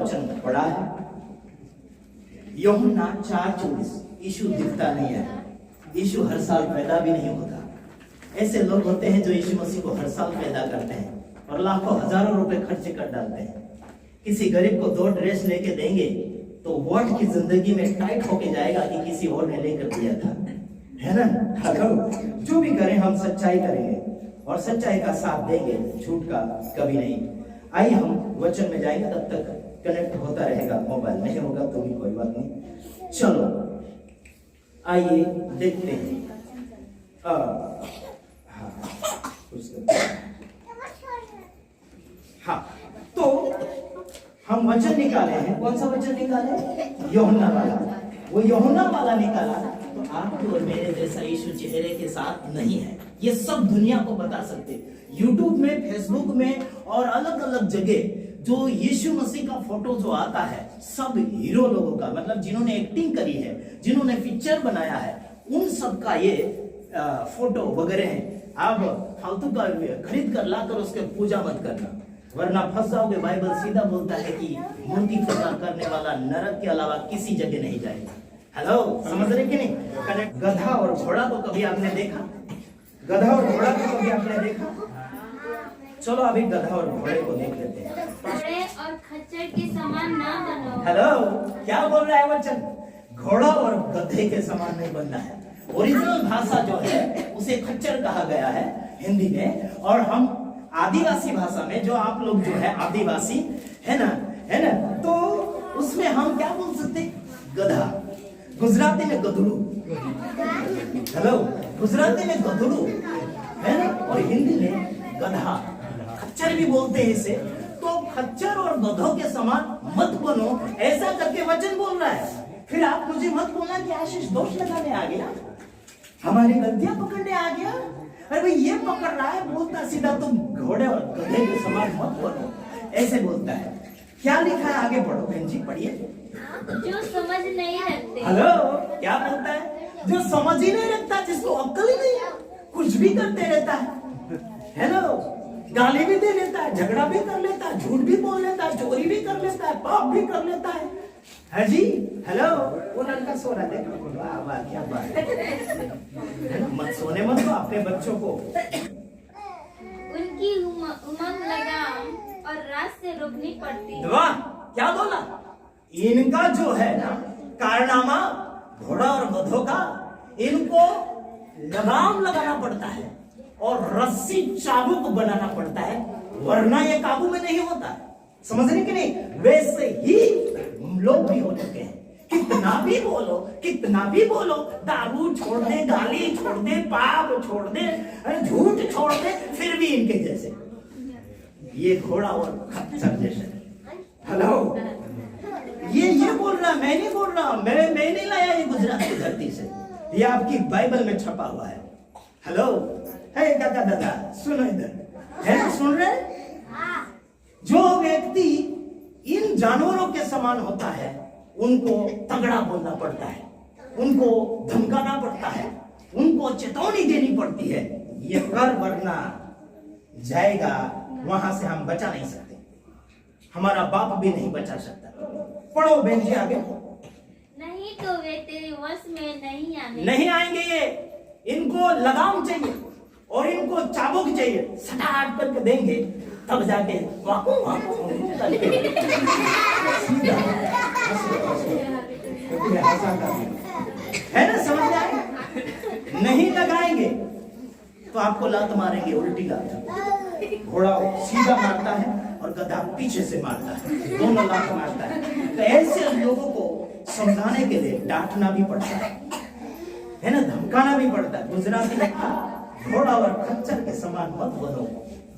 वचन पढ़ा है, यूहन्ना 4:24। यीशु दिखता नहीं है, यीशु हर साल पैदा भी नहीं होता। ऐसे लोग होते हैं जो यीशु मसीह को हर साल पैदा करते हैं और लाखों हजारों रुपए खर्च कर डालते हैं। किसी गरीब को 2 ड्रेस लेके देंगे तो वर्ड की जिंदगी में टाइट होके जाएगा कि किसी और ने लेकर दिया था, है ना। हेलो, जो भी करें हम सच्चाई करेंगे और सच्चाई का साथ देंगे, झूठ का कभी नहीं। आइए हम वचन में जाएंगे, तब तक कनेक्ट होता रहेगा। मोबाइल नहीं होगा तो भी कोई बात नहीं। चलो आइए देखते हैं। हाँ, तो हम वचन निकाले हैं। कौन सा वचन निकाले? यूहन्ना वाला। वो यूहन्ना वाला निकाला तो आपके और मेरे जैसा यीशु चेहरे के साथ नहीं है, ये सब दुनिया को बता सकते। यूट्यूब में, फेसबुक में और अलग अलग जगह जो यीशु मसीह का फोटो जो आता है, सब हीरो लोगों का, मतलब जिन्होंने एक्टिंग करी है, जिन्होंने पिक्चर बनाया है, उन सब का ये फोटो वगैरह है। आप फालतू का खरीद कर लाकर उसके पूजा मत करना, वरना फंस जाओगे। बाइबल सीधा बोलता है कि मूर्ति पूजा करने वाला नरक के अलावा किसी जगह नहीं जाएगा। हेलो, समझ रहे कि नहीं? कनेक्ट। गधा और घोड़ा को कभी आपने देखा? गधा और घोड़ा को कभी आपने देखा? चलो अभी गधा और घोड़े को देख लेते हैं। घोड़े और खच्चर के समान ना बनो। हेलो, क्या बोल रहा है वचन? घोड़ा और गधे के समान नहीं बनना है। ओरिजिनल भाषा जो है उसे खच्चर कहा गया है हिंदी में, और हम आदिवासी भाषा में, जो आप लोग जो है आदिवासी है ना, तो उसमें हम क्या बोल सकते? गधा। गुजराती में गधड़ू। हेलो, गुजराती में गधड़ू है ना, और हिंदी में गधा। खच्चर भी बोलते हैं इसे। तो खच्चर और गधों के समान मत बनो, ऐसा करके वचन बोल रहा है। फिर आप मुझे मत बोलना कि आशीष दोष लगाने आ गया, हमारी गलतियां पकड़ने आ गया। अरे भाई, ये पकड़ रहा है, बोलता सीधा तुम घोड़े और गधे के समान मत बनो, ऐसे बोलता है। क्या लिखा है? आगे पढ़ो बहन जी, पढ़िए। जो समझ नहीं रखते। हेलो, क्या बोलता है? जो समझ ही नहीं रखता, जिसको अक्ल ही नहीं है, कुछ भी करते रहता है ना, गाली भी दे लेता है, झगड़ा भी कर लेता है, झूठ भी बोल लेता है, चोरी भी कर लेता है, पाप भी कर लेता है जी। हेलो, वो लड़का सो रहा है, देखो। वाह वाह, क्या बात है। मत सोने मत दो अपने बच्चों को। उनकी उमंग लगाम और रात से रोकनी पड़ती है। वाह, क्या बोला? इनका जो है ना कारनामा, घोड़ा और गधों का, इनको लगाम लगाना पड़ता है और रस्सी चाबुक बनाना पड़ता है, वरना ये काबू में नहीं होता। समझ रहे कि नहीं? वैसे ही लोग भी हो चुके हैं। कितना भी बोलो, कितना भी बोलो, दारू छोड़ दे, गाली छोड़ दे, पाप छोड़ दे, झूठ छोड़ दे, फिर भी इनके जैसे, ये घोड़ा और खच्चर जैसे। हेलो, ये बोल रहा, मैं नहीं बोल रहा, मैं नहीं लाया ये गुजरात की धरती से, ये आपकी बाइबल में छपा हुआ है। हेलो, है काका दादा, सुनो इधर, है सुन रहे? जो व्यक्ति इन जानवरों के समान होता है, उनको तगड़ा बोलना पड़ता है, उनको धमकाना पड़ता है, उनको चेतावनी देनी पड़ती है, ये कर वरना जाएगा, वहां से हम बचा नहीं सकते, हमारा बाप भी नहीं बचा सकता। पढ़ो बहन जी आगे। नहीं तो वे तेरे वश में नहीं आएंगे ये, इनको लगाम चाहिए और इनको चाबुक चाहिए, सटाट करके देंगे, तब जाके वाकू है ना, समझ आए? नहीं लगाएंगे तो आपको लात मारेंगे, उल्टी लात। घोड़ा सीधा मारता है और गधा पीछे से मारता है, दोनों लात मारता है। तो ऐसे लोगों को समझाने के लिए डांटना भी पड़ता है ना, धमकाना भी पड़ता है। गुजराती में घोड़ा और खच्चर के समान मत बनो,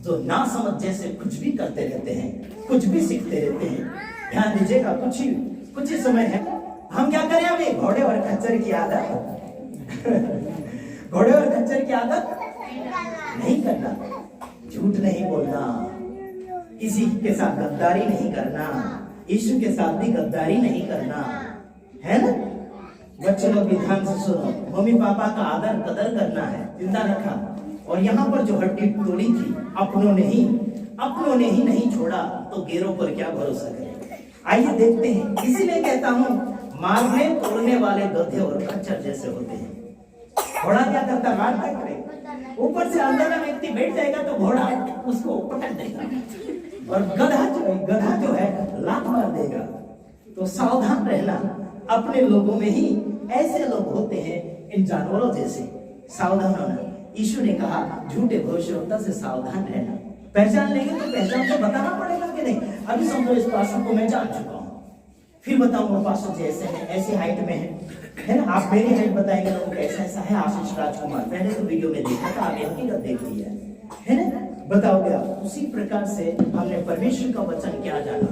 जो ना समझ जैसे कुछ भी करते रहते हैं, कुछ भी सीखते रहते हैं। ध्यान दीजिएगा, कुछ ही समय है, हम क्या करें अभी? घोड़े और खच्चर की आदत घोड़े और खच्चर की आदत नहीं करना, झूठ नहीं बोलना, किसी के साथ गद्दारी नहीं करना, यीशु के साथ भी गद्दारी नहीं करना, है ना। बच्चे लोग भी ध्यान से सुनो, मम्मी पापा का आदर कदर करना है, चिंता रखा। और यहाँ पर जो हड्डी तोड़ी थी अपनों ने ही नहीं छोड़ा, तो गैरों पर क्या भरोसा करें। आइए देखते हैं। इसीलिए कहता हूं मारने तोड़ने वाले गधे और खच्चर जैसे होते हैं। घोड़ा क्या करता है? मारता करे, ऊपर से अंदर में व्यक्ति बैठ जाएगा तो घोड़ा उसको पकड़ देगा, और गधा जो है लात मार देगा। तो सावधान रहना, अपने लोगों में ही ऐसे लोग होते हैं इन जानवरों जैसे, सावधान होना। यीशु ने कहा झूठे भविष्यवक्ता से सावधान रहना। पहचान लेंगे तो पहचान को बताना पड़ेगा कि नहीं। अभी समझो इस पास्टर को मैं जान चुका हूँ, फिर बताऊंगा पास्टर जी ऐसे हैं, ऐसी हाइट में है ना। आप मेरी हाइट बताएंगे तो कैसा ऐसा है आशीष राजकुमार, पहले तो वीडियो में देखा था, आप हकीकत देख लिया है ना, बताओगे आप। उसी प्रकार से हमने परमेश्वर का वचन क्या जाना,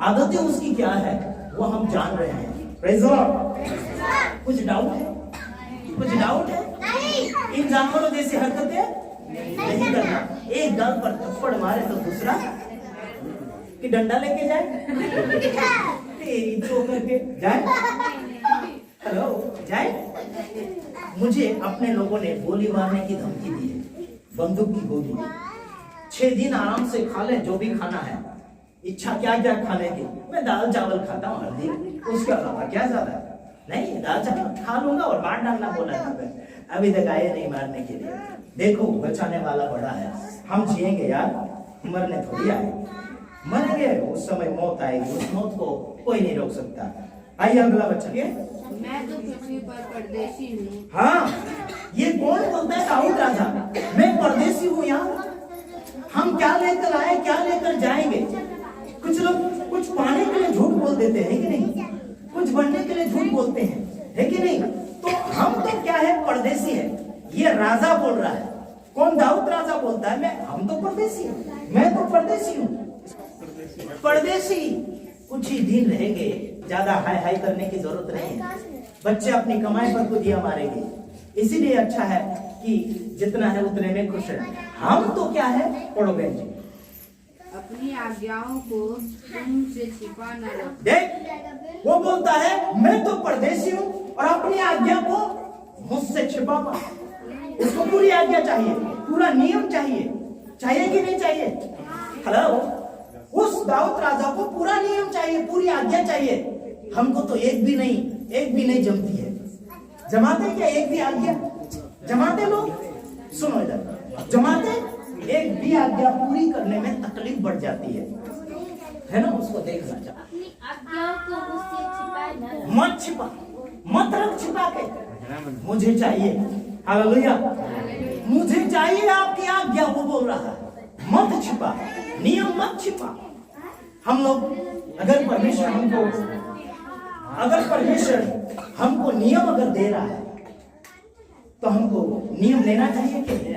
आदतें उसकी क्या है वो हम जान रहे हैं। Praise the Lord. कुछ डाउट है? कुछ डाउट है? इन जानवरों जैसी हरकतें नहीं करना। एक गाल पर थप्पड़ मारे तो दूसरा कि डंडा लेके जाए, करके जाए, हेलो जाए। मुझे अपने लोगों ने गोली मारने की धमकी दी है, बंदूक की गोली। 6 दिन आराम से खा ले जो भी खाना है, इच्छा क्या क्या खाने की। मैं दाल चावल खाता हूँ हर दिन, उसके अलावा क्या ज्यादा है? नहीं, दाल चावल खा लूंगा और मार डालना बोला था। अभी तक आए नहीं मारने के लिए। देखो बचाने वाला बड़ा है, हम जिएंगे यार, मरने थोड़ी आए। मरेंगे, उस समय मौत आएगी, उस मौत को कोई नहीं रोक सकता। आइए अगला बच्चा। मैं तो पृथ्वी पर परदेशी हूँ। हाँ, ये कौन बोलता है? दाऊद राजा, मैं परदेशी हूँ यार। हम क्या लेकर आए, क्या लेकर जाएंगे? कुछ लोग कुछ पाने के लिए झूठ बोल देते हैं कि नहीं, कुछ बनने के लिए झूठ बोलते हैं, है कि नहीं। तो हम तो क्या है? परदेशी है। ये राजा बोल रहा है। कौन? दाऊद राजा बोलता है मैं, हम तो परदेशी हैं, मैं तो परदेशी हूँ। परदेशी कुछ ही दिन रहेंगे, ज्यादा हाय हाय करने की जरूरत नहीं है। बच्चे अपनी कमाई पर खुद ही मारेंगे, इसीलिए अच्छा है कि जितना है उतने में खुश रहे। हम तो क्या है? पढ़ो बहन जी। अपनी आज्ञाओं को तुमसे छिपा न रखो। देख, वो बोलता है मैं तो परदेशी हूँ और अपनी आज्ञा को मुझसे छिपा मत। उसको पूरी आज्ञा चाहिए, पूरा नियम चाहिए, चाहिए कि नहीं चाहिए? हेलो, उस दाऊद राजा को पूरा नियम चाहिए, पूरी आज्ञा चाहिए। हमको तो एक भी नहीं जमती है। जमाते क्या एक भी आज्ञा? जमाते लोग सुनो इधर, जमाते एक भी आज्ञा पूरी करने में तकलीफ बढ़ जाती है ना। उसको देखना चाहिए। अपनी आज्ञाओं को मुझसे छिपाए न रख। मत छिपा, मत रख छिपा के। मुझे चाहिए, हालेलुया, मुझे चाहिए आपकी आज्ञा, वो बोल रहा है। मत छिपा, नियम मत छिपा। हम लोग अगर परमेश्वर हमको नियम अगर दे रहा है तो हमको नियम लेना चाहिए कि नहीं?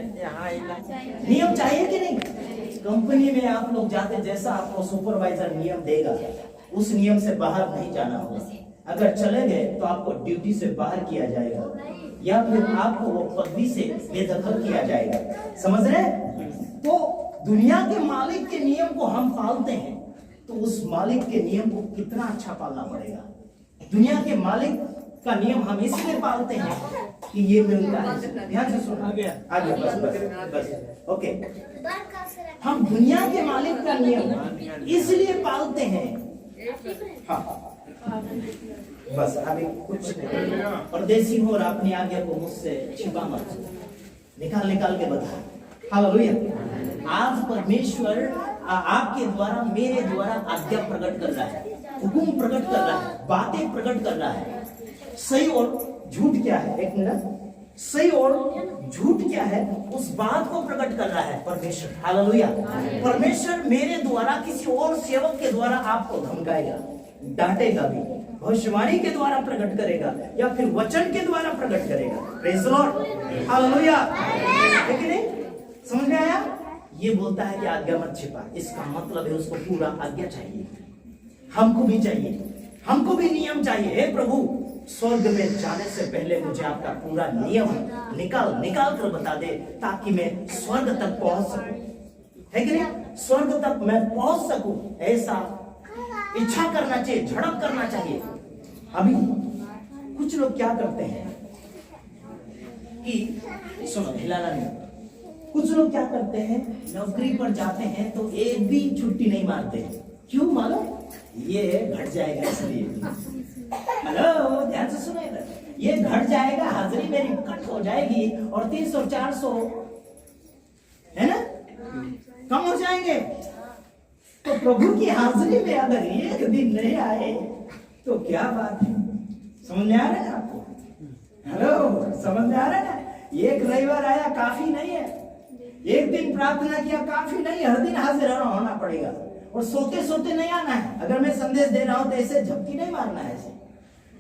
नियम चाहिए कि नहीं? कंपनी में आप लोग जाते, जैसा आपको सुपरवाइजर नियम देगा उस नियम से बाहर नहीं जाना होगा। अगर चले गए तो आपको ड्यूटी से बाहर किया जाएगा, या फिर आपको वो पदवी से बेदखल किया जाएगा। समझ रहे? तो दुनिया के मालिक के नियम को हम पालते हैं तो उस मालिक के नियम को कितना अच्छा पालना पड़ेगा। दुनिया के मालिक का नियम हम इसलिए पालते हैं कि ये मिलता है। ध्यान से सुनो, आगे बस ओके। हम दुनिया के मालिक का नियम इसलिए पालते हैं। हाँ बस अभी कुछ नहीं। परदेशी हो और अपनी आज्ञा को मुझसे छिपा मत, निकाल के बता। हालेलुया। आज परमेश्वर आपके द्वारा, मेरे द्वारा आज्ञा प्रकट कर रहा है, हुकुम प्रकट कर रहा है, बातें प्रकट कर रहा है। सही और झूठ क्या है? एक मिनट, सही और झूठ क्या है उस बात को प्रकट कर रहा है परमेश्वर। हालेलुया। परमेश्वर मेरे द्वारा किसी और सेवक के द्वारा आपको धमकाएगा, डांटेगा भी, भविष्यवाणी के द्वारा प्रकट करेगा या फिर वचन के द्वारा प्रकट करेगा। Praise the Lord. हालेलुया। है कि नहीं? समझ में आया? ये बोलता है कि आज्ञा मत छिपा, इसका मतलब है उसको पूरा आज्ञा चाहिए। हमको भी चाहिए, हमको भी नियम चाहिए। हे प्रभु, स्वर्ग में जाने से पहले मुझे आपका पूरा नियम निकाल कर बता दे, ताकि मैं स्वर्ग तक पहुंच सकूं। है कि नहीं? स्वर्ग तक मैं पहुंच सकूं, ऐसा इच्छा करना चाहिए, झड़प करना चाहिए। अभी कुछ लोग क्या करते हैं कि सुनो, हिलाना नहीं। कुछ लोग क्या करते हैं, नौकरी पर जाते हैं तो एक भी छुट्टी नहीं मारते। क्यों मालूम? ये घट जाएगा इसलिए। हेलो, ध्यान से सुनो इधर, ये घट जाएगा, हाजिरी मेरी कट हो जाएगी और 300 400 है ना कम हो जाएंगे। तो प्रभु की हाजिरी में अगर एक दिन नहीं आए तो क्या बात है? समझ में आ रहा है आपको? हेलो, समझ में आ रहा है ना? एक रविवार आया काफी नहीं है, एक दिन प्रार्थना किया काफी नहीं, हर दिन हाजिर होना पड़ेगा और सोते सोते नहीं आना है। अगर मैं संदेश दे रहा हूं तो ऐसे झपकी नहीं मारना है। ऐसे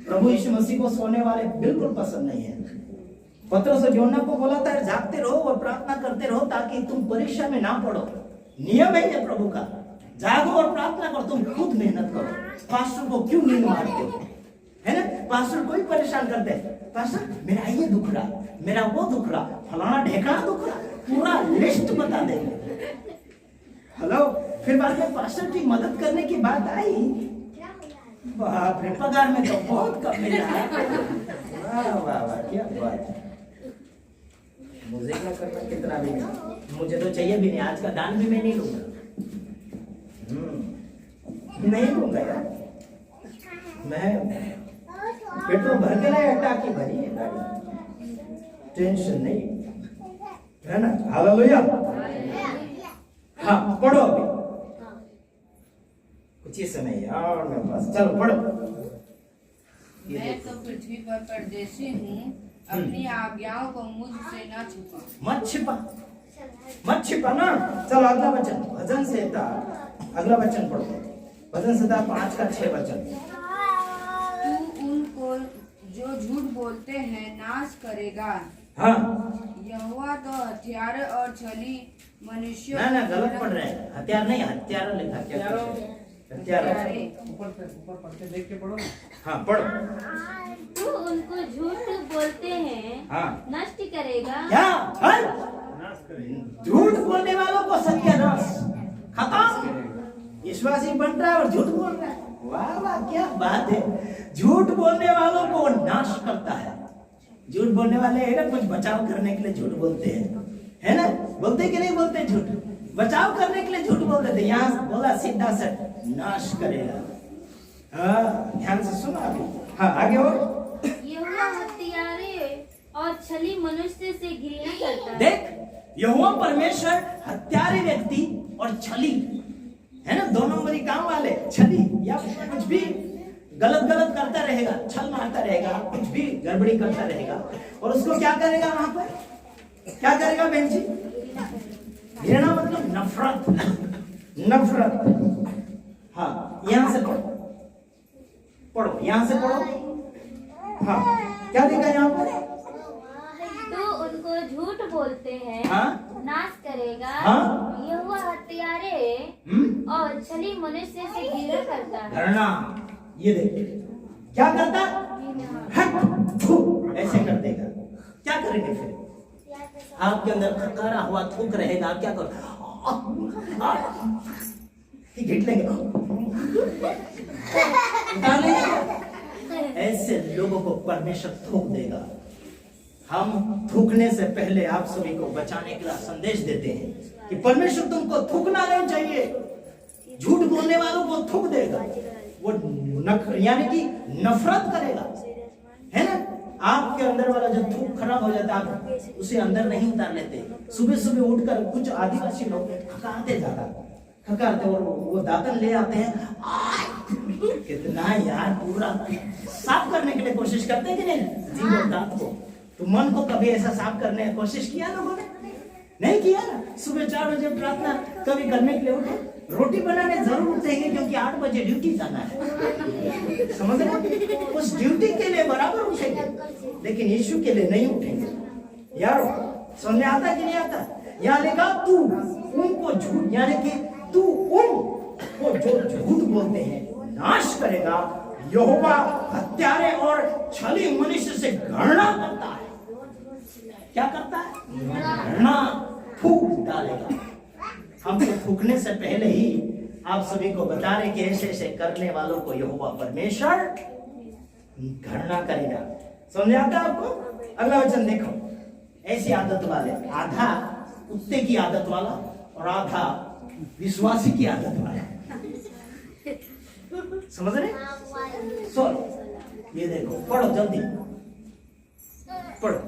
प्रभु यीशु मसीह को सोने वाले बिल्कुल पसंद नहीं है। पत्रोस और यूहन्ना को बोला था जागते रहो और प्रार्थना करते रहो ताकि तुम परीक्षा में ना पड़ो। नियम है ये प्रभु का, जागो और प्रार्थना करो। तुम खुद मेहनत करो। पास्टर को क्यों नींद मारते हो? है ना, पास्टर को ही परेशान करते हैं। पास्टर मेरा ये दुख रहा, मेरा वो दुख रहा, फलाना ढेकड़ा दुख रहा, पूरा लिस्ट बता देंगे। हेलो, फिर बाद में पास्टर की मदद करने की बात आई, बाप रे पगार में तो बहुत कम मिला है। वाह वाह वाह, क्या बात है। मुझे क्या करना, कितना भी नहीं, मुझे तो चाहिए भी नहीं। आज का दान भी मैं नहीं लूंगा, नहीं लूंगा यार। मैं पेट्रोल भर के लाया, टाकी भरी है गाड़ी, टेंशन नहीं है ना। हालेलुया। हाँ पढ़ो अभी, कुछ ही समय यार मेरे पास, चलो पढ़ो। मैं तो पृथ्वी पर परदेशी हूँ, अपनी आज्ञाओं को मुझसे न छुपा। मत छिपा, मत छिपा ना। चलो अगला वचन, भजन संहिता अगला वचन पढ़ो, भजन संहिता 5 का 6 वचन। तू उनको जो झूठ बोलते हैं नाश करेगा। हाँ यहोवा तो हथियार और छली मनुष्यों ना ना, गलत पढ़ रहे हैं, हथियार नहीं, हत्यारा लिखा, हत्यारा। ऊपर पढ़ के देख के पढ़ो ना। हाँ पढ़ो। तू उनको झूठ बोलते हैं हाँ नष्ट करेगा। क्या? झूठ बोलने वालों को सत्यानाश, खत्म। विश्वासी बन रहा है और झूठ बोल रहा है। वाह वाह, क्या बात है। झूठ बोलने वालों को नाश करता है। झूठ बोलने वाले है ना, कुछ बचाव करने के लिए झूठ बोलते हैं, है ना? बोलते कि नहीं बोलते? झूठ बचाव करने के लिए झूठ बोल देते। यहाँ बोला सीधा से नाश करेगा। हाँ ध्यान से सुना अभी। हाँ आगे और। यहोवा हत्यारे और छली मनुष्य से घृणा करता है। देख, यहोवा परमेश्वर हत्यारे व्यक्ति और छली, है ना, 2 नंबरी काम वाले, छली या कुछ भी गलत गलत करता रहेगा, छल मारता रहेगा, कुछ भी गड़बड़ी करता रहेगा। और उसको क्या करेगा? वहां पर क्या करेगा बहन जी? घृणा मतलब नफरत, नफरत। हाँ यहां से पढ़ो, पढ़ो यहां से पढ़ो। हाँ क्या देखा यहाँ पर? तो उनको झूठ बोलते हैं हाँ नाश करेगा। हाँ? यहोवा हत्यारे और छली मनुष्य से घृणा करता है। घृणा, ये देखिए क्या करता? हट थू, ऐसे कर देगा। क्या करेंगे फिर? आपके अंदर खकारा हुआ थूक रहेगा, आप क्या करो? घिट लेंगे, उतार लेंगे। ऐसे लोगों को परमेश्वर थूक देगा। हम थूकने से पहले आप सभी को बचाने के लिए संदेश देते हैं कि परमेश्वर तुमको थूकना नहीं चाहिए। झूठ बोलने वालों को थूक देगा, वो यानी कि नफरत करेगा, है ना? आपके अंदर वाला जो थूक खराब हो जाता है, आप उसे अंदर नहीं उतार लेते। सुबह सुबह उठकर कुछ आदिवासी लोग खकारते ज्यादा, खकारते और वो दातन ले आते हैं, कितना यार पूरा साफ करने के लिए कोशिश करते हैं कि नहीं जीभ और दांत को। तो मन को कभी ऐसा साफ करने की कोशिश किया लोगों ने? नहीं किया ना। सुबह 4 बजे प्रार्थना कभी करने के लिए उठे, रोटी बनाने जरूर उठेंगे क्योंकि 8 बजे ड्यूटी जाना है। समझ रहे? उस ड्यूटी के लिए बराबर उठेंगे, लेकिन यीशु के लिए नहीं उठेंगे। यार समझ में आता कि नहीं आता? यहाँ लिखा तू उनको झूठ, यानी कि तू उनको जो झूठ बोलते हैं नाश करेगा। यहोवा हत्यारे और छली मनुष्य से घृणा करता है। क्या करता है? घृणा, थूक डालेगा। हमको थूकने से पहले ही आप सभी को बता रहे कि ऐसे ऐसे करने वालों को यहोवा परमेश्वर घृणा करेगा। समझ आता आपको? अगला वचन देखो। ऐसी आदत वाले, आधा कुत्ते की आदत वाला और आधा विश्वासी की आदत वाला। समझ रहे? सो ये देखो, पढ़ो जल्दी, पढ़ो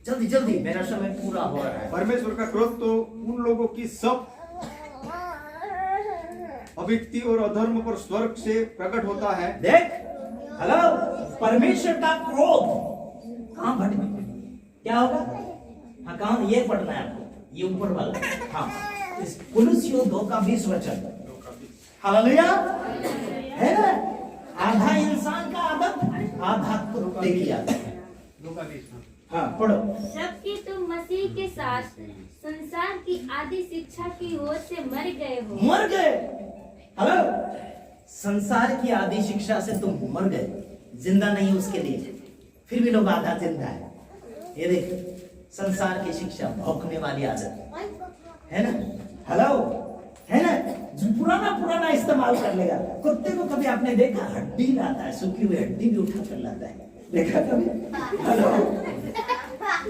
जल्दी जल्दी, मेरा समय पूरा हो रहा है। परमेश्वर का क्रोध तो उन लोगों की सब अभक्ति और अधर्म पर स्वर्ग से प्रकट होता है। देख, हेलो, परमेश्वर का क्रोध कहां भटक, क्या होगा? हाँ, कहां? ये पढ़ना है आपको, ये ऊपर वाला। हाँ, इस कुलुस्सियों 2 का 20 वचन। हालेलुया, है ना? आधा इंसान का आदत, आधा कुत्ते की आदत। हाँ, पढ़ो। जबकि तुम मसीह के साथ संसार की आदि शिक्षा की ओर से मर गए हो। मर गए? हेलो, संसार की आदि शिक्षा से तुम मर गए, जिंदा नहीं उसके लिए, फिर भी लोग आधा जिंदा है। ये देख, संसार की शिक्षा, भौंकने वाली आदत, है ना? हेलो, है ना? जो पुराना इस्तेमाल कर लेगा। कुत्ते को कभी आपने देखा हड्डी लाता है, सूखी हुई हड्डी भी उठा कर लाता है, देखा कभी? हेलो,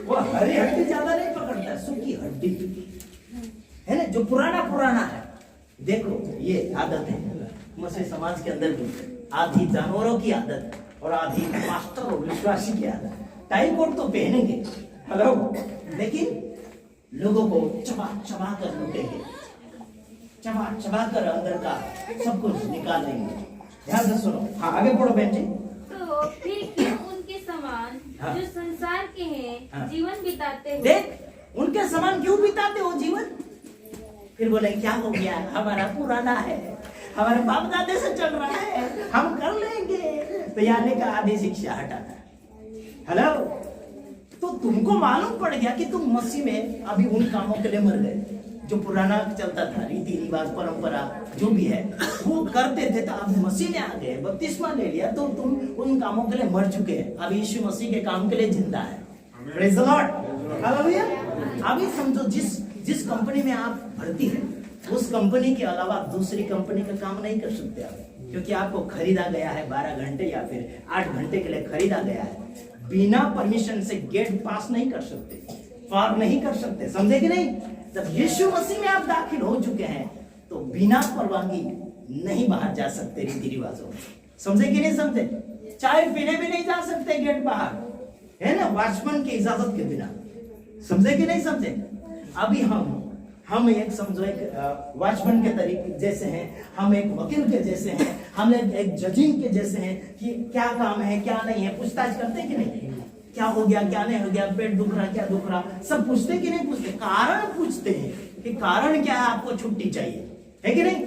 वो हरी हड्डी ज्यादा नहीं पकड़ता, सूखी हड्डी, है ना? जो पुराना है। देखो, ये आदत है मसीह समाज के अंदर भी, आधी जानवरों की आदत और आधी मास्टर और विश्वासी की आदत। टाई कोट तो पहनेंगे, हेलो, लेकिन लोगों को चबा कर लूटेंगे, चबा कर अंदर का सब कुछ निकाल देंगे। ध्यान से सुनो। हाँ, आगे पढ़ो बहन जी। तो फिर क्यों उनके समान हाँ। जो संसार के हैं हाँ। जीवन बिताते हो? देख, उनके समान क्यों बिताते हो जीवन? फिर बोले क्या हो गया, हमारा पुराना है, हमारे बाप दादे से चल रहा है, हम कर लेंगे। तो यानी का आधी शिक्षा हटाना। हेलो, तो तुमको मालूम पड़ गया कि तुम मसीह में अभी उन कामों के लिए मर गए जो पुराना चलता था, रीति रिवाज परंपरा जो भी है वो करते थे। तो अब मसीह में आ गए, बपतिस्मा ले लिया, तो तुम उन कामों के लिए मर चुके हैं। अब यीशु मसीह के काम के लिए जिंदा है। Praise the Lord, hallelujah. अभी समझो, जिस कंपनी में आप भर्ती हैं, उस कंपनी के अलावा दूसरी कंपनी का काम नहीं कर सकते आप, क्योंकि आपको खरीदा गया है 12 घंटे या फिर 8 घंटे के लिए खरीदा गया है। बिना परमिशन से गेट पास नहीं कर सकते, पार नहीं कर सकते, समझे कि नहीं? जब यीशु मसीह में आप दाखिल हो चुके हैं तो बिना परवानगी नहीं बाहर जा सकते रीति रिवाजों में, समझे कि नहीं समझे? चाय पीने भी नहीं जा सकते गेट बाहर, है ना, वॉचमैन की इजाजत के बिना, समझे कि नहीं समझे? अभी हम एक समझो एक वॉचमैन के तरीके जैसे हैं, हम एक वकील के जैसे हैं, हम एक जजिंग के जैसे हैं कि क्या काम है क्या नहीं है, पूछताछ करते हैं कि नहीं? क्या हो गया क्या नहीं हो गया, पेट दुख रहा क्या दुख रहा, सब पूछते कि नहीं पूछते? कारण पूछते हैं कि कारण क्या है, आपको छुट्टी चाहिए, है कि नहीं?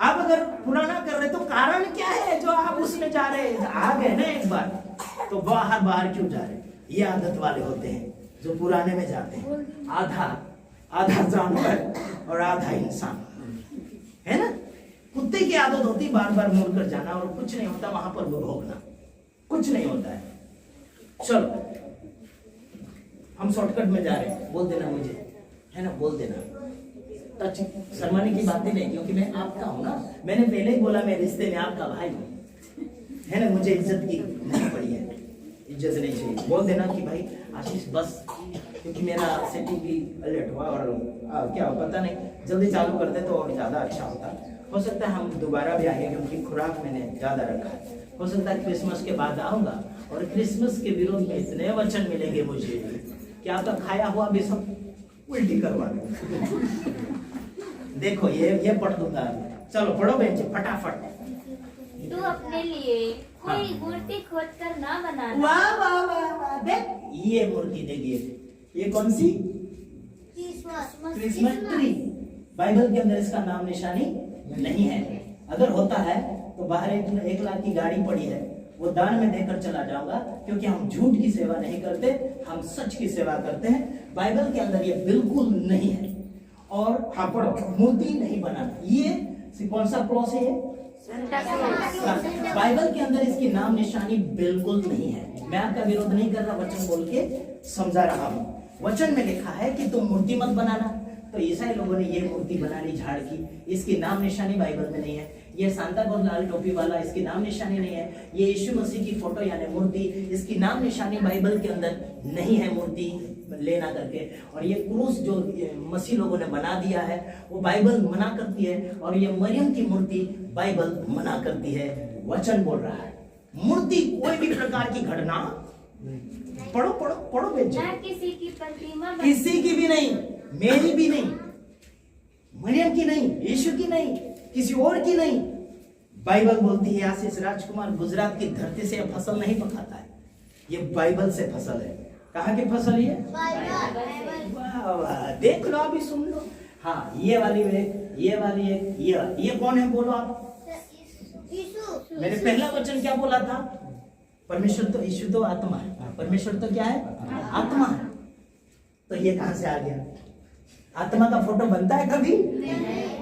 आप अगर पुराना कर रहे तो कारण क्या है जो आप उसमें जा रहे हैं? आ गए ना एक बार तो बाहर क्यों जा रहे? ये आदत वाले होते हैं जो पुराने में जाते हैं, आधा जानवर और आधा इंसान, है ना? कुत्ते की आदत होती बार मुड़कर जाना और कुछ नहीं होता वहां पर भोगना, कुछ नहीं होता है। चलो हम शॉर्टकट में जा रहे हैं, बोल देना मुझे, है ना, बोल देना। टच शर्माने की बातें नहीं, क्योंकि मैं आपका हूं ना, मैंने पहले ही बोला मैं रिश्ते में आपका भाई हूं, है ना, मुझे इज्जत की नहीं पड़ी है, इज्जत नहीं चाहिए। बोल देना कि भाई आशीष बस, क्योंकि मेरा सेटिंग भी लेट हुआ और क्या पता नहीं, जल्दी चालू कर दे तो और ज्यादा अच्छा होता। हो सकता है हम दोबारा भी आएंगे क्योंकि खुराक मैंने ज्यादा रखा है। हो सकता है क्रिसमस के बाद आऊंगा और क्रिसमस के विरोध में इतने वचन मिलेंगे मुझे कि आपका खाया हुआ भी सब उल्टी करवा दूं। देखो ये पढ़ दूंगा। चलो पढ़ो बहन जी फटाफट। तू अपने लिए कोई मूर्ति खोद कर ना बनाना। वाह वाह वाह वाह, देख ये मूर्ति देखिए, ये कौन सी? Christmas tree. बाइबल के अंदर इसका नाम निशानी नहीं है। अगर होता है तो बाहर 1 लाख की गाड़ी पड़ी है, वो दान में देकर चला जाऊंगा, क्योंकि हम झूठ की सेवा नहीं करते, हम सच की सेवा करते हैं। बाइबल के अंदर ये बिल्कुल नहीं है। और हाँ पढ़ो, मूर्ति नहीं बनाना। ये कौन सा क्रॉस है? बाइबल के अंदर इसकी नाम निशानी बिल्कुल नहीं है। मैं आपका विरोध नहीं कर रहा, वचन बोल के समझा रहा हूँ। वचन में लिखा है कि तुम मूर्ति मत बनाना। तो ईसाई लोगों ने ये मूर्ति बना ली झाड़ की, इसकी नाम निशानी बाइबल में नहीं है। ये सांता क्लॉज लाल टोपी वाला, इसकी नाम निशानी नहीं है। ये यीशु मसीह की फोटो यानी मूर्ति, इसकी नाम निशानी बाइबल के अंदर नहीं है। मूर्ति लेना करके। और ये क्रूस जो मसीह लोगों ने बना दिया है वो बाइबल मना करती है, और ये मरियम की मूर्ति बाइबल मना करती है। वचन बोल रहा है मूर्ति कोई भी प्रकार की घटना, पढ़ो पढ़ो पढ़ो बेटे, न किसी की प्रतिमा किसी की भी नहीं, मेरी भी नहीं, मरियम की नहीं, यीशु की नहीं, किसी और की नहीं। बाइबल बोलती है आशीष राजकुमार गुजरात की धरती से फसल नहीं पकाता है, ये बाइबल से फसल है। कहाँ की फसल है? वाह वाह, देख लो अभी, सुन लो। हाँ, ये वाली एक, ये वाली एक, ये कौन है बोलो आप? मैंने पहला वचन क्या बोला था? परमेश्वर तो, यीशु तो आत्मा है, परमेश्वर तो क्या है? आत्मा है। तो ये कहां से आ गया? आत्मा का फोटो बनता है कभी?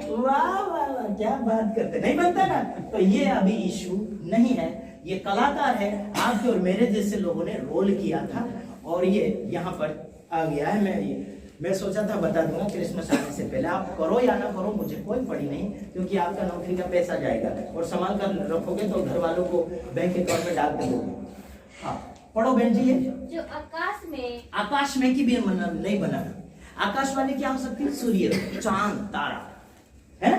वाह वाह वाह, क्या बात करते, नहीं बनता ना। तो ये अभी यीशु नहीं है, ये कलाकार है, आपके और मेरे जैसे लोगों ने रोल किया था और ये यहाँ पर आ गया है। मैं सोचा था बता दूंगा क्रिसमस आने से पहले, आप करो या ना करो मुझे कोई पड़ी नहीं, क्योंकि आपका नौकरी का पैसा जाएगा और संभाल कर रखोगे तो घर वालों को बैंक अकाउंट में डाल के दोगे। हाँ पढ़ो बहन जी। ये जो आकाश में की भी नहीं बनाना। आकाश वाली क्या हो सकती है? सूर्य, चांद, तारा है।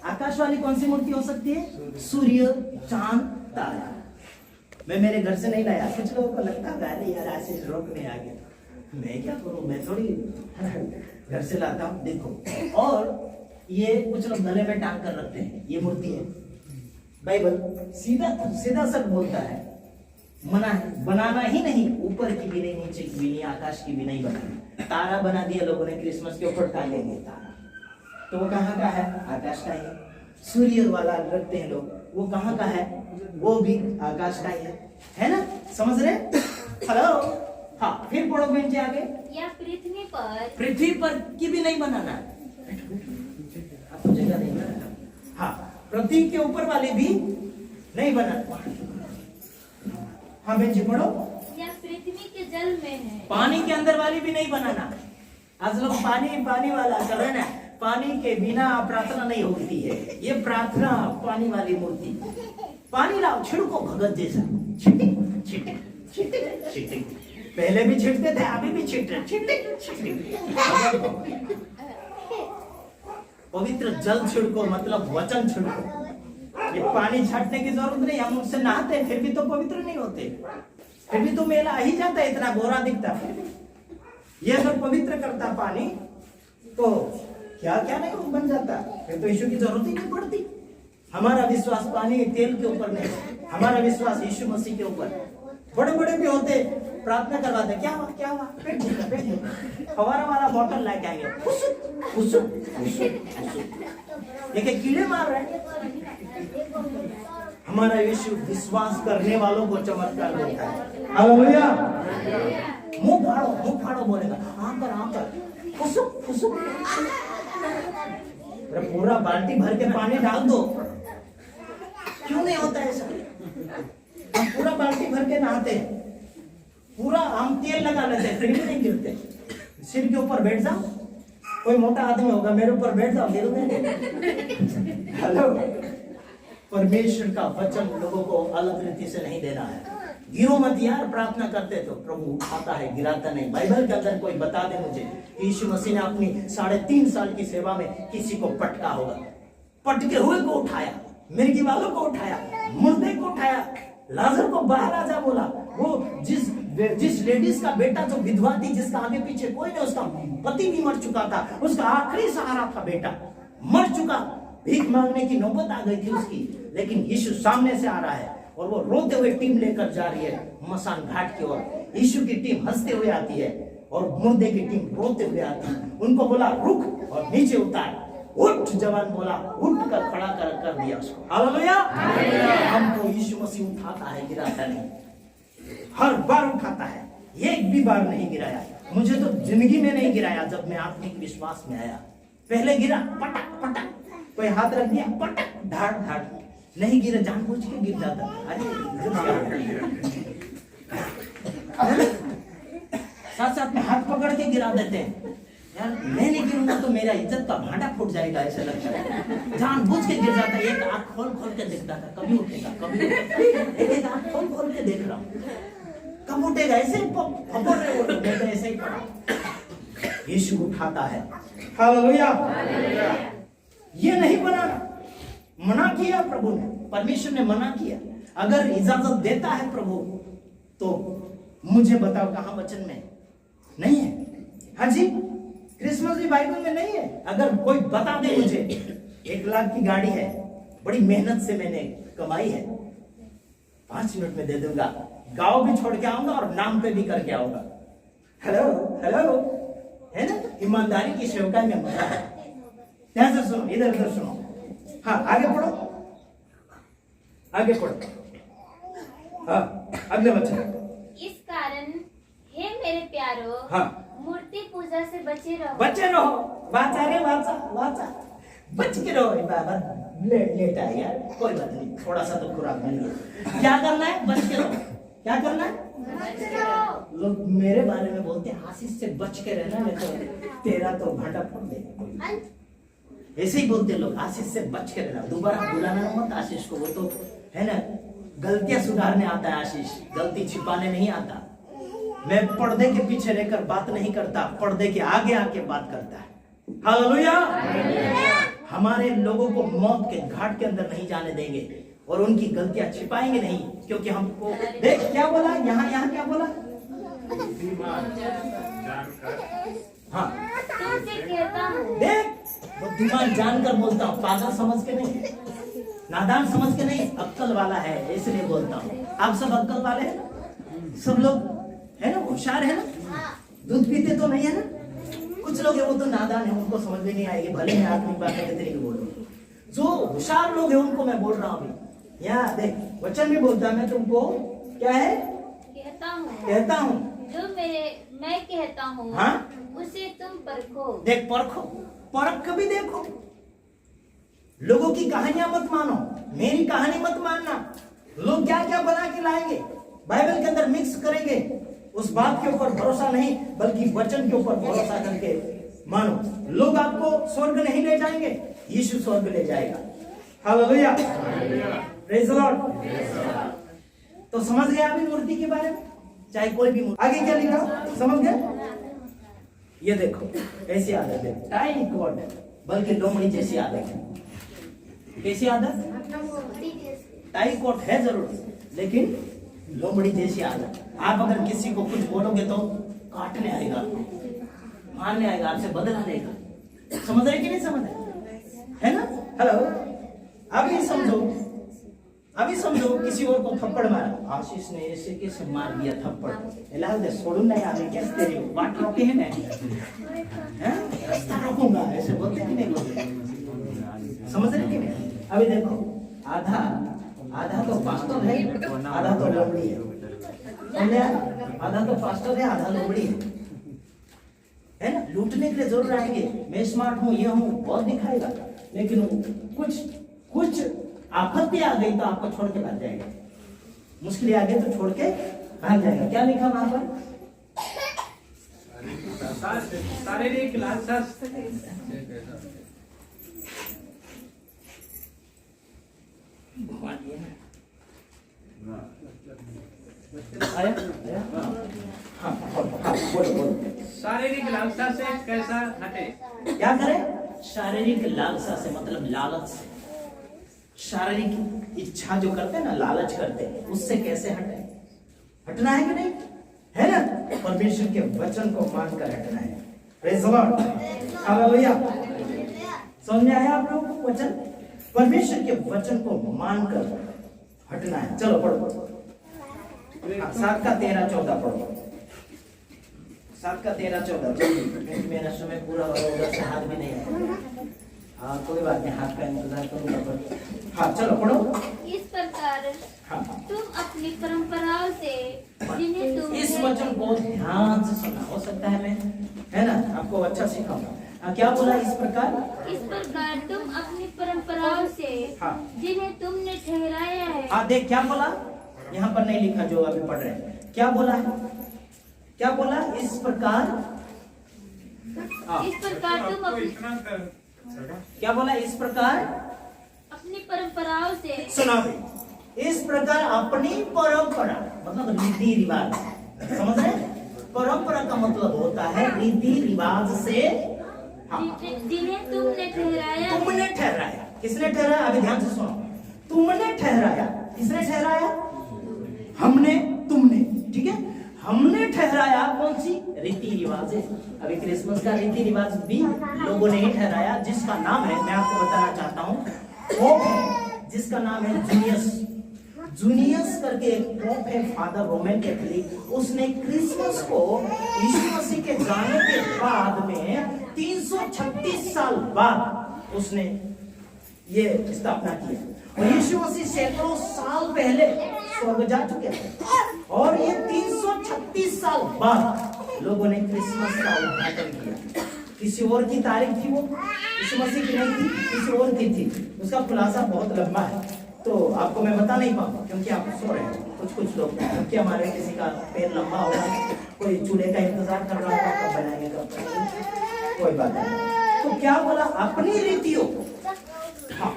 आकाश वाली कौन सी मूर्ति हो सकती है? सूर्य, चांद, तारा। मैं मेरे घर से नहीं लाया, कुछ लोगों को लगता है अरे यार आशीष रोकने आ गया, मैं क्या करूं, मैं थोड़ी घर से लाता हूं। देखो, और ये कुछ लोग गले में टांग कर रखते हैं, ये मूर्ति है। बाइबल सीधा सीधा सच बोलता है, मना है, बनाना ही नहीं, ऊपर की भी नहीं, नीचे की भी नहीं, आकाश की भी नहीं बनानी। तारा बना दिया लोगों ने, क्रिसमस के ऊपर टांगेंगे तारा, तो वो कहाँ का है? आकाश का है। सूर्य वाला रखते हैं लोग, वो कहाँ का है? वो भी आकाश का ही है ना, समझ रहे? हेलो। हाँ फिर पढ़ो बहन जी आगे। या पृथ्वी पर की भी नहीं बनाना, आपको जगह नहीं बनाना। हाँ, पृथ्वी के ऊपर वाले भी नहीं बनाना। हाँ बहन जी पढ़ो। या पृथ्वी के जल में है, पानी के अंदर वाली भी नहीं बनाना। आज लोग पानी पानी वाला कर रहे ना, पानी के बिना प्रार्थना नहीं होती है। ये प्रार्थना पानी वाली मूर्ति, पानी लाओ, छिड़को भगत जैसा, छिटिक छिटिक छिटिक छिटिक। पहले भी छिड़ते थे, अभी भी छिट रहे, छिटिक छिटिक। पवित्र जल छिड़को, मतलब वचन छिड़को। ये पानी छाटने की जरूरत नहीं, हम उससे नहाते हैं फिर भी तो पवित्र नहीं होते, फिर भी तो मेला आ ही जाता है, इतना गोरा दिखता है। ये अगर पवित्र करता पानी तो क्या क्या नहीं बन जाता, फिर तो यीशु की जरूरत ही नहीं पड़ती। हमारा विश्वास पानी तेल के ऊपर नहीं, हमारा विश्वास यीशु मसीह के ऊपर। बड़े बड़े भी होते, प्रार्थना करवाते, क्या हुआ क्या हुआ, पेट भूखा पेट भूखा, फवारा वाला बॉटल लेके आएंगे, देखिए कीड़े मार रहे हैं। हमारा यीशु विश्वास करने वालों को चमत्कार देता है। हालेलुया। मुंह फाड़ो बोलेगा, आकर आकर फुसुक फुसुक। पूरा बाल्टी भर के पानी डाल दो, क्यों नहीं होता ऐसा? हम पूरा बाल्टी भर के नहाते हैं, पूरा हम तेल लगा लेते हैं, फिर भी नहीं गिरते। सिर के ऊपर बैठ जाओ, कोई मोटा आदमी होगा, मेरे ऊपर बैठ जाओ, गिरोगे। हेलो, परमेश्वर का वचन लोगों को अलग रीति से नहीं देना है। गिरो मत यार, प्रार्थना करते तो प्रभु उठाता है, गिराता नहीं। बाइबल के अंदर कोई बता दे मुझे, यीशु मसीह ने अपनी 3.5 साल की सेवा में किसी को पटका होगा? पटके हुए को उठाया, मिर्गी वालों को उठाया, मुर्दे को उठाया, लाजर को बाहर आजा बोला। वो जिस लेडीज का बेटा जो विधवा थी, जिसका आगे पीछे कोई नहीं, उसका पति भी मर चुका था, उसका आखिरी सहारा था बेटा, मर चुका, भीख मांगने की नौबत आ गई थी उसकी, लेकिन यीशु सामने से आ रहा है और वो रोते हुए टीम लेकर जा रही है मसान घाट की ओर। यीशु की टीम हंसते हुए आती है और मुर्दे की टीम रोते हुए आती है। उनको बोला रुक और नीचे उतार, उठ। जवान बोला, उठ कर खड़ा कर दिया उसको। हालेलुया। हमको यीशु मसीह उठाता है, गिराता नहीं, हर बार उठाता है, एक भी बार नहीं गिराया। मुझे तो जिंदगी में नहीं गिराया, जब मैं आत्मिक विश्वास में आया। पहले गिरा पटक पटक, कोई हाथ रख दिया पटक, धाड़ धाड़, नहीं गिरा, जानबूझ के गिर जाता। अरे साथ साथ में हाथ पकड़ के गिरा देते हैं यार। मैं नहीं गिरूंगा तो मेरा इज्जत का भांडा फूट जाएगा, ऐसा लगता है। जानबूझ के गिर जाता है, एक आंख खोल खोल के देखता था, कभी उठेगा कभी एक आंख खोल खोल के देख रहा हूँ। कब उठेगा? ऐसे ही फपड़ रहे वो लोग, नहीं तो ऐसे ही पड़ा। यीशु उठाता है। हालेलुया। ये नहीं बनाना, मना किया प्रभु ने, परमेश्वर ने मना किया। अगर इजाजत देता है प्रभु तो मुझे बताओ कहां वचन में नहीं है? हाँ जी, क्रिसमस भी बाइबल में नहीं है। अगर कोई बता दे मुझे 1 लाख की गाड़ी है, बड़ी मेहनत से मैंने कमाई है, 5 मिनट में दे दूंगा, गांव भी छोड़ के आऊंगा और नाम पे भी करके आऊंगा। हेलो हेलो, है ना? ईमानदारी की सेवकाई में मजा है। ध्यान से सुनो, इधर उधर सुनो। हाँ, आगे पढ़ो, आगे पढ़ो। हाँ, अगले वचन। इस कारण हे मेरे प्यारो, हाँ, मूर्ति पूजा से बचे रहो। बच्चे रहो। वाचा रे वाचा, वाचा, बच के रहो। बाबा लेट आए यार, कोई बात नहीं, थोड़ा सा तो खुराक मिल गया। क्या करना है? बच के रहो। क्या करना है? बच के रहो। लोग मेरे बारे में बोलते हैं आशीष से बच के रहना, नहीं तो तेरा तो भांडा फोड़ देगा। ऐसे ही बोलते लोग, आशीष से बच के रहना। दोबारा बुलाना मत आशीष को, वो तो है ना, गलतियां सुधारने आता है आशीष, गलती छिपाने नहीं आता। मैं पर्दे के पीछे रहकर बात नहीं करता, पर्दे के आगे आके बात करता है। हालेलुया। हमारे लोगों को मौत के घाट के अंदर नहीं जाने देंगे और उनकी गलतियां छिपाएंगे नहीं, क्योंकि हमको देख क्या बोला यहाँ क्या बोला? हाँ, तुमसे कहता हूँ। देख, बुद्धिमान जानकर बोलता हूँ, पागल समझ के नहीं, नादान समझ के नहीं, अक्ल वाला है इसलिए बोलता हूँ। आप सब अक्ल वाले हैं ना? सब लोग है ना, होशियार है ना? दूध पीते तो नहीं है ना? कुछ लोग है वो तो नादान है, उनको समझ में नहीं आएगी, भले ही आदमी बातें कितनी की बोलो। जो होशियार लोग हैं उनको मैं बोल रहा हूँ अभी। यहाँ देख, वचन भी बोलता मैं तुमको क्या है कहता हूँ, जो मैं कहता हूँ, हाँ? उसे तुम परखो। देख, परखो, परख के भी देखो। लोगों की कहानियां मत मानो, मेरी कहानी मत मानना। लोग क्या क्या बना के लाएंगे, बाइबल के अंदर मिक्स करेंगे, उस बात के ऊपर भरोसा नहीं बल्कि वचन के ऊपर भरोसा करके मानो। लोग आपको स्वर्ग नहीं ले जाएंगे, यीशु स्वर्ग ले जाएगा। Hallelujah, praise the Lord. तो समझ गए अभी मूर्ति के बारे में, चाहे कोई भी मूर्ति। आगे क्या लिखा समझ गए? ये देखो ऐसी आदत है, टाई कोड, बल्कि लोमड़ी जैसी आदत है। कैसी आदत? टाई कोट है जरूर, लेकिन लोमड़ी जैसी आदत। आप अगर किसी को कुछ बोलोगे तो काटने आएगा, मारने आएगा, आपसे बदला लेगा। समझ रहे कि नहीं समझ रहे? है ना? हेलो, अभी समझो किसी और को थप्पड़ मारा, आशीष ने ऐसे कैसे मार दिया थप्पड़, इलाज दे छोड़ू नहीं, आगे कैसे तेरी बात रोके है ना, रास्ता रोकूंगा, ऐसे बोलते कि नहीं बोलते? समझ रहे कि नहीं? अभी देखो, आधा तो पास्टर है, आधा तो लोमड़ी है। आधा तो पास्टर है, आधा लोमड़ी है ना? लूटने के लिए जरूर आएंगे, मैं स्मार्ट हूँ, ये हूँ, बहुत दिखाएगा, लेकिन कुछ आपत्ति आ गई तो आपको छोड़ के भाग जाएगा। मुश्किल आ गई तो छोड़ के भाग जाएगा। क्या लिखा वहां पर? शारीरिक लालसा आया? हाँ, बोलो। शारीरिक लालसा से कैसा हटे? क्या करें? शारीरिक लालसा से मतलब लालच से, शारीरिक इच्छा जो करते हैं ना, लालच करते हैं, उससे कैसे हटे? हटना है कि नहीं? है ना? परमेश्वर के वचन को मानकर हटना है। Praise the Lord, hallelujah. समझ में आया आप लोगों को वचन? परमेश्वर के वचन को मानकर हटना है। चलो पढ़ो, 7 का 13-14 पढ़ो। 7 का 13-14, मेरा समय पूरा होगा, से हाथ भी नहीं आएगा। हाँ, कोई बात नहीं, हाथ का इंतजार करूंगा। हाँ, चलो पढ़ो। इस प्रकार हाँ, तुम अपनी परंपराओं से, जिन्हें तुम इस वचन को ध्यान से सुना, हो सकता है मैं, है ना, आपको अच्छा सिखाऊंगा। क्या बोला? इस प्रकार तुम अपनी परंपराओं से, हाँ, जिन्हें तुमने ठहराया है। हाँ, देख क्या बोला, यहाँ पर नहीं लिखा जो अभी पढ़ रहे हैं। क्या बोला है? क्या बोला? इस प्रकार तुम क्या बोला? इस प्रकार अपनी परंपराओं से, सुना भी, इस प्रकार अपनी परंपरा मतलब रीति रिवाज, समझ रहे हैं? परंपरा का मतलब होता है रीति रिवाज से। हाँ, जिन्हें तुमने ठहराया, तुमने ठहराया। किसने ठहराया? अभी ध्यान से सुनो। तुमने ठहराया। किसने ठहराया? हमने, तुमने। ठीक है, हमने ठहराया कौन सी? रीति रिवाज। अभी क्रिसमस का रीति रिवाज भी लोगों ने ही ठहराया, जिसका नाम है, मैं आपको बताना चाहता हूँ, पोप है, जिसका नाम है जूनियस। जूनियस करके एक पोप है, फादर रोमन कैथोलिक। उसने क्रिसमस को यीशु मसीह के जाने के बाद में 336 साल बाद उसने ये स्थापना की। और यीशु मसीह सैकड़ों साल पहले स्वर्ग जा चुके थे, और ये 336 साल बाद लोगों ने क्रिसमस का उद्घाटन किया। किसी और की तारीख थी वो, यीशु मसीह की नहीं थी, किसी और की थी। उसका खुलासा बहुत लंबा है, तो आपको मैं बता नहीं पाऊंगा क्योंकि आप सो रहे हैं कुछ लोग, क्योंकि हमारे किसी का पैर लंबा होगा, कोई चूल्हे का इंतजार कर रहा होगा, कब बनाएंगे कब बनाएंगे, कोई बात नहीं। तो क्या बोला? अपनी रीतियों। हाँ,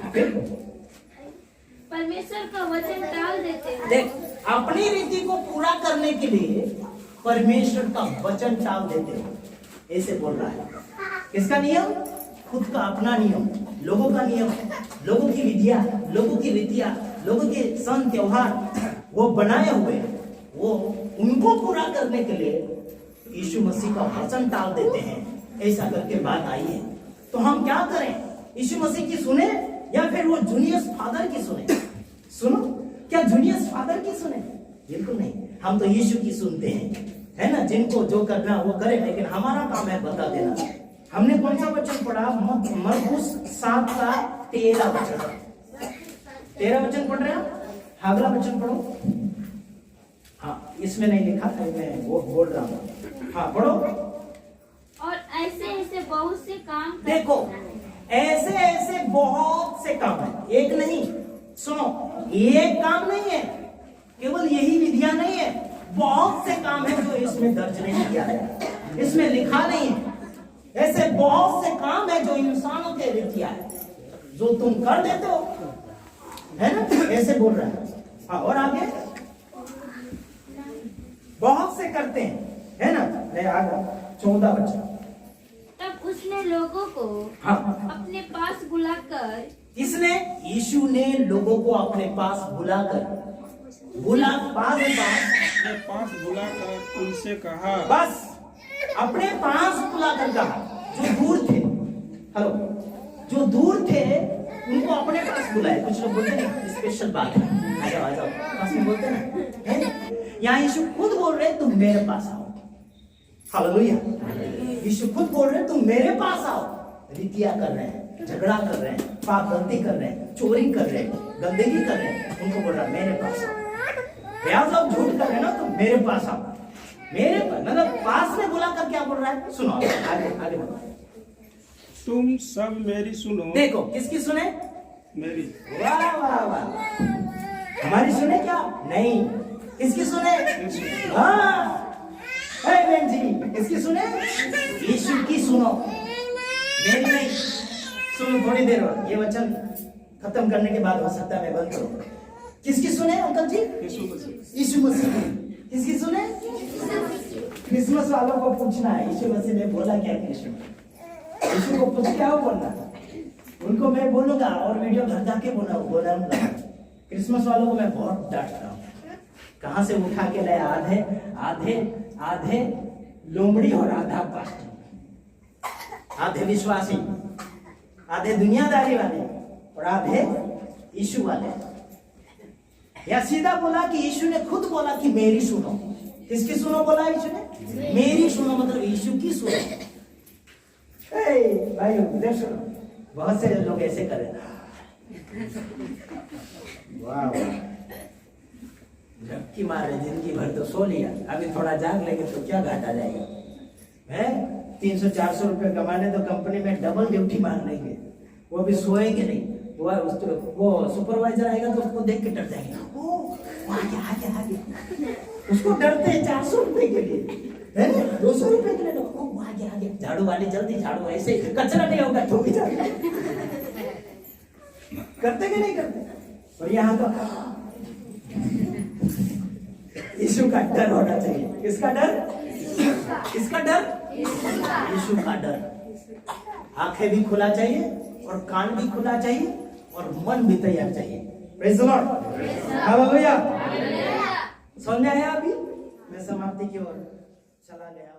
परमेश्वर का वचन टाल देते हैं। देख, अपनी रीति को पूरा करने के लिए परमेश्वर का वचन टाल देते हो, ऐसे बोल रहा है। किसका नियम? खुद का अपना नियम, लोगों का नियम, लोगों की विधियां, लोगों की रीतियां, लोगों के सन त्योहार वो बनाए हुए, वो उनको पूरा करने के लिए यीशु मसीह का वचन टाल देते हैं। ऐसा करके बात आई है। तो हम क्या करें? यीशु मसीह की सुने या फिर वो जूनियस फादर की सुने? सुनो, क्या जूनियस फादर की सुने? बिल्कुल नहीं, हम तो यीशु की सुनते हैं, है ना। जिनको जो करना वो करे, लेकिन हमारा काम है बता देना। हमने कौन सा वचन पढ़ा? मरकुस 7 का 13 वचन। 13 वचन पढ़ रहे हैं? अगला वचन पढ़ो। हाँ, इसमें नहीं लिखा था, मैं वो बोल रहा हूँ। हाँ, पढ़ो। और ऐसे ऐसे बहुत से काम करते देखो, हैं। ऐसे ऐसे बहुत से काम है, एक नहीं। सुनो, एक काम नहीं है, केवल यही विधियां नहीं है, बहुत से काम है जो इसमें दर्ज नहीं किया है, इसमें लिखा नहीं है। ऐसे बहुत से काम है जो इंसानों के रीतियां है, जो तुम कर देते हो, है ना, ऐसे बोल रहा है। हाँ, और आगे बहुत से करते हैं, है ना। मैं आगे 14 बच्चा। तब उसने लोगों को हाँ, अपने पास बुलाकर, किसने? यीशु ने लोगों को अपने पास बुलाकर, अपने पास बुलाकर उनसे कहा। बस अपने पास बुलाकर कहा। जो दूर थे, हेलो, जो दूर थे उनको अपने पास बुलाए। कुछ लोग बोलते हैं स्पेशल बात है, आ जाओ आ जाओ, पास में बोलते ना, है। यहाँ यीशु खुद बोल रहे तुम मेरे पास आओ। हालेलुया। यीशु खुद बोल रहे तुम मेरे पास आओ। रीतियां कर रहे हैं, झगड़ा कर रहे हैं, पाप गलती कर रहे हैं, चोरी कर रहे हैं, गंदगी कर रहे हैं, उनको बोल रहा मेरे पास आओ। ब्याज आप झूठ कर रहे हैं ना, तुम मेरे पास आओ। मेरे पास मतलब पास में बुलाकर क्या बोल रहा है? सुनो, आगे आगे बढ़ो। तुम सब मेरी सुनो। देखो, किसकी सुने? मेरी। वाह वाह वाह। हमारी सुने क्या? नहीं। किसकी सुने? हाँ, बहन जी, किसकी सुने? यीशु की सुनो, मेरी नहीं। सुनो थोड़ी देर और, ये वचन खत्म करने के बाद हो सकता है मैं बंद करूं। किसकी सुने अंकल जी? यीशु मसीह। किसकी सुने? क्रिसमस वालों को पूछना है यीशु मसीह ने बोला क्या? यीशु को पूछ क्या बोलना, उनको मैं बोलूंगा और वीडियो घर जाके बोलूंगा। क्रिसमस वालों को मैं बहुत डांटता हूँ। कहां से उठा के लाए? आधे आधे आधे लोमड़ी और आधा पास्टर, आधे विश्वासी, आधे दुनियादारी वाले और आधे यीशु वाले। या सीधा बोला कि यीशु ने खुद बोला कि मेरी सुनो। किसकी सुनो बोला यीशु ने? मेरी सुनो, मतलब यीशु की सुनो। भाई उधर सुनो, बहुत से लोग ऐसे कर रहे हैं। वाह, झपकी मार रहे, जिंदगी भर तो सो लिया, अभी थोड़ा जाग लेंगे तो क्या घाटा जाएगा, है। 300-400 रुपए कमाने तो कंपनी में डबल ड्यूटी मार लेंगे, वो भी सोएंगे नहीं। वो सुपरवाइजर आएगा तो उसको देख के डर जाएंगे, ओ आ गया। उसको डरते हैं 400 रुपए के लिए, है ना, 200 रुपए के लिए आ गया। झाड़ू वाले जल्दी झाड़ू, ऐसे कचरा नहीं होगा तो भी झाड़ू करते कि नहीं करते? और यहाँ तो यीशु का डर होना चाहिए। किसका डर? किसका डर? यीशु का डर। आंखें भी खुला चाहिए और कान भी खुला चाहिए और मन भी तैयार चाहिए। Praise the Lord, hallelujah. समझ में आया? अभी मैं समाप्ति की ओर चला गया।